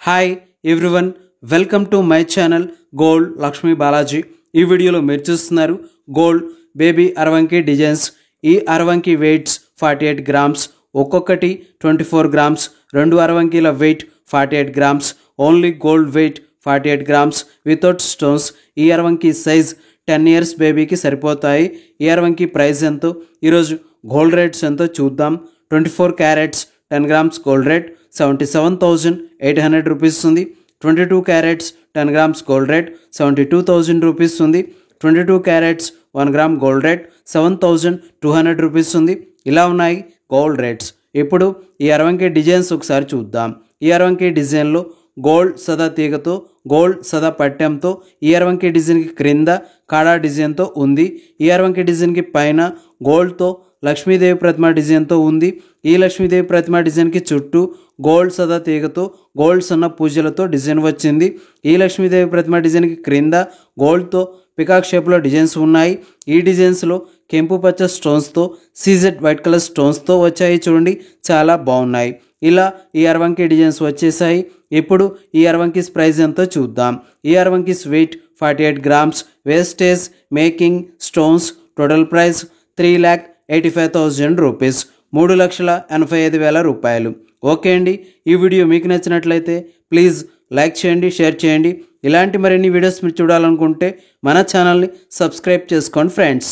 Hi everyone, welcome to my channel gold Lakshmi Balaji. ఈ వీడియోలో మీరు చూస్తున్నారు గోల్డ్ బేబీ అరవంకి డిజైన్స్. ఈ అరవంకి వెయిట్స్ 48 గ్రామ్స్, ఒక్కొక్కటి 24 గ్రామ్స్, రెండు అరవంకీల weight 48 grams, only gold weight 48 grams without stones. ఈ అరవంకి సైజ్ 10 ఇయర్స్ బేబీకి సరిపోతాయి. ఈ అరవంకి ప్రైస్ ఎంతో, ఈరోజు గోల్డ్ రేట్స్ ఎంతో చూద్దాం. 24 carats 10 grams gold rate 77,800 rupees ఉంది. 22 carats 10 grams gold rate 72,000 rupees ఉంది. 22 carats 1 gram gold rate 7,200 rupees ఉంది. ఇలా ఉన్నాయి గోల్డ్ రేట్స్. ఇప్పుడు ఈ అరవంకి డిజైన్స్ ఒకసారి చూద్దాం. ఈ అరవంకి డిజైన్లో గోల్డ్ సదా తీగతో, గోల్డ్ సదా పట్టెంతో, ఈ అరవంకి డిజైన్కి క్రింద కాడా డిజైన్తో ఉంది. ఈ అరవంకి డిజైన్కి పైన గోల్డ్తో లక్ష్మీదేవి ప్రతిమ డిజైన్తో ఉంది. ఈ లక్ష్మీదేవి ప్రతిమ డిజైన్కి చుట్టూ గోల్డ్ సదా తీగతో, గోల్డ్ సన్న పూజలతో డిజైన్ వచ్చింది. ఈ లక్ష్మీదేవి ప్రతిమ డిజైన్కి క్రింద గోల్డ్తో పికాక్ షేప్లో డిజైన్స్ ఉన్నాయి. ఈ డిజైన్స్లో కెంపు పచ్చ స్టోన్స్తో, సీజెడ్ వైట్ కలర్ స్టోన్స్తో వచ్చాయి. చూడండి, చాలా బాగున్నాయి. ఇలా ఈ అరవంకి డిజైన్స్ వచ్చేసాయి. ఇప్పుడు ఈ అరవంకీస్ ప్రైస్ ఎంతో చూద్దాం. ఈ అరవంకీస్ weight 48 grams, wastage, making, stones, total price 3,85,000 rupees, 3,85,000 రూపాయలు. ఓకే అండి, ఈ వీడియో మీకు నచ్చినట్లయితే ప్లీజ్ లైక్ చేయండి, షేర్ చేయండి. ఇలాంటి మరిన్ని వీడియోస్ మీరు చూడాలనుకుంటే మన ఛానల్ని సబ్స్క్రైబ్ చేసుకోండి ఫ్రెండ్స్.